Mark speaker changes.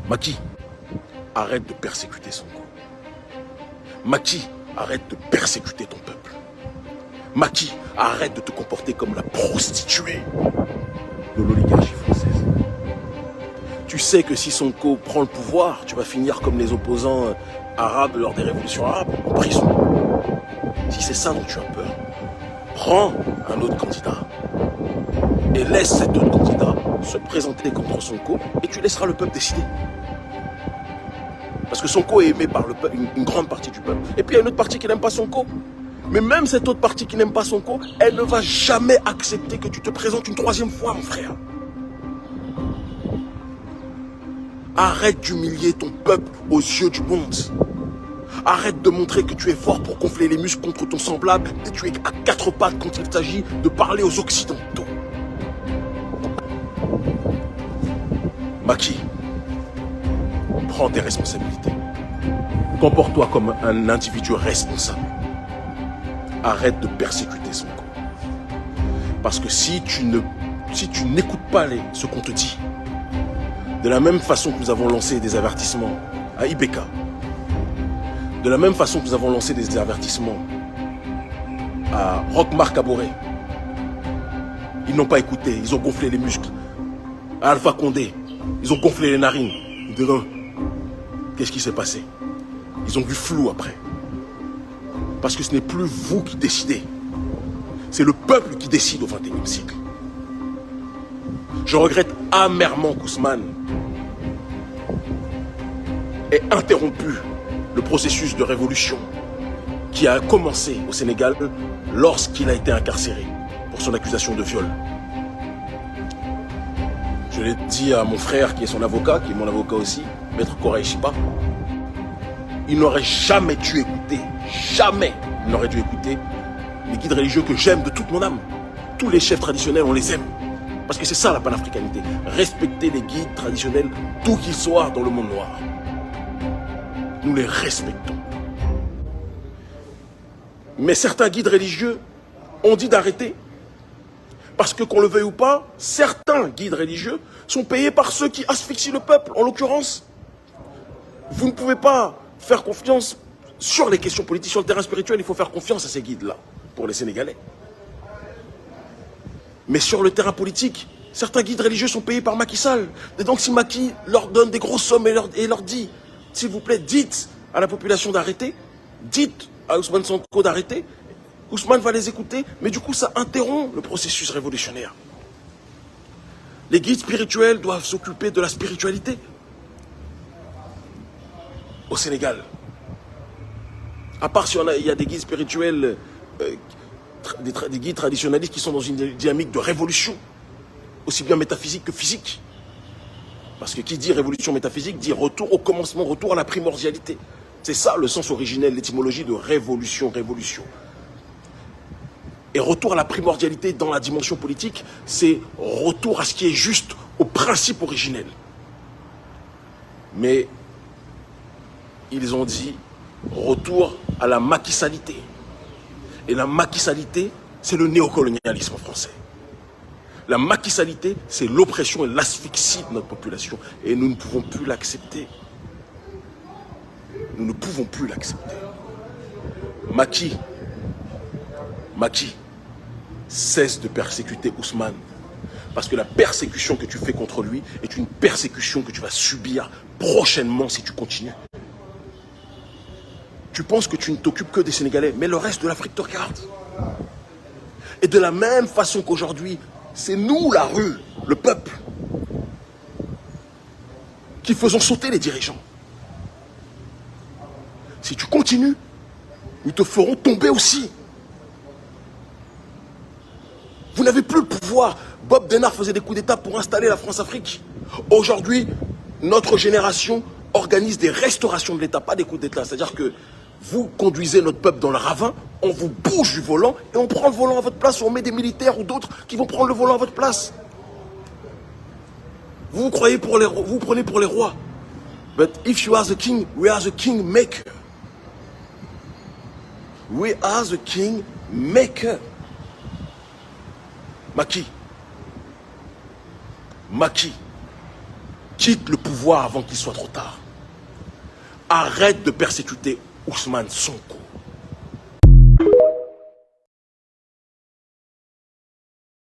Speaker 1: Macky, arrête de persécuter Sonko. Macky, arrête de persécuter ton peuple. Macky, arrête de te comporter comme la prostituée de l'oligarchie française. Tu sais que si Sonko prend le pouvoir, tu vas finir comme les opposants arabes lors des révolutions arabes, en prison. Si c'est ça dont tu as peur, prends un autre candidat et laisse cet autre candidat se présenter contre Sonko et tu laisseras le peuple décider. Parce que Sonko est aimé par le peuple, une grande partie du peuple. Et puis il y a une autre partie qui n'aime pas Sonko. Mais même cette autre partie qui n'aime pas Sonko, elle ne va jamais accepter que tu te présentes une troisième fois, mon frère. Arrête d'humilier ton peuple aux yeux du monde. Arrête de montrer que tu es fort pour gonfler les muscles contre ton semblable et tu es à quatre pattes quand il s'agit de parler aux Occidentaux. Macky, prends tes responsabilités. Comporte-toi comme un individu responsable. Arrête de persécuter Sonko. Parce que si tu n'écoutes pas ce qu'on te dit, de la même façon que nous avons lancé des avertissements à IBK, de la même façon que nous avons lancé des avertissements à Roch-Marc Kaboré, ils n'ont pas écouté, ils ont gonflé les muscles. À Alpha Condé, ils ont gonflé les narines. Dedans, qu'est-ce qui s'est passé? Ils ont vu flou après. Parce que ce n'est plus vous qui décidez. C'est le peuple qui décide au XXIe siècle. Je regrette amèrement qu'Ousmane ait interrompu le processus de révolution qui a commencé au Sénégal lorsqu'il a été incarcéré pour son accusation de viol. Je l'ai dit à mon frère qui est son avocat, qui est mon avocat aussi, Maître Koraï Chiba. Il n'aurait jamais dû écouter, jamais il n'aurait dû écouter les guides religieux que j'aime de toute mon âme. Tous les chefs traditionnels, on les aime. Parce que c'est ça la panafricanité. Respecter les guides traditionnels, d'où qu'ils soient dans le monde noir. Nous les respectons. Mais certains guides religieux ont dit d'arrêter. Parce que qu'on le veuille ou pas, certains guides religieux sont payés par ceux qui asphyxient le peuple. En l'occurrence, vous ne pouvez pas faire confiance sur les questions politiques, sur le terrain spirituel. Il faut faire confiance à ces guides-là, pour les Sénégalais. Mais sur le terrain politique, certains guides religieux sont payés par Macky Sall. Et donc si Macky leur donne des grosses sommes et leur dit, s'il vous plaît, dites à la population d'arrêter, dites à Ousmane Sonko d'arrêter, Ousmane va les écouter, mais du coup ça interrompt le processus révolutionnaire. Les guides spirituels doivent s'occuper de la spiritualité au Sénégal. À part si il y a des guides spirituels, des guides traditionnalistes qui sont dans une dynamique de révolution, aussi bien métaphysique que physique. Parce que qui dit révolution métaphysique dit retour au commencement, retour à la primordialité. C'est ça le sens originel, l'étymologie de révolution, révolution. Et retour à la primordialité dans la dimension politique, c'est retour à ce qui est juste, au principe originel. Mais ils ont dit retour à la maquissalité. Et la maquissalité, c'est le néocolonialisme français. La maquissalité, c'est l'oppression et l'asphyxie de notre population. Et nous ne pouvons plus l'accepter. Nous ne pouvons plus l'accepter. Macky, cesse de persécuter Ousmane. Parce que la persécution que tu fais contre lui est une persécution que tu vas subir prochainement si tu continues. Tu penses que tu ne t'occupes que des Sénégalais, mais le reste de l'Afrique te regarde. Et de la même façon qu'aujourd'hui, c'est nous, la rue, le peuple, qui faisons sauter les dirigeants. Si tu continues, nous te ferons tomber aussi. Vous n'avez plus le pouvoir. Bob Denard faisait des coups d'État pour installer la France-Afrique. Aujourd'hui, notre génération organise des restaurations de l'État, pas des coups d'État. C'est-à-dire que vous conduisez notre peuple dans le ravin, on vous bouge du volant et on prend le volant à votre place, ou on met des militaires ou d'autres qui vont prendre le volant à votre place. Vous croyez pour les rois, vous prenez pour les rois. But if you are the king, we are the king maker. We are the king maker. Macky, quitte le pouvoir avant qu'il soit trop tard. Arrête de persécuter Ousmane Sonko.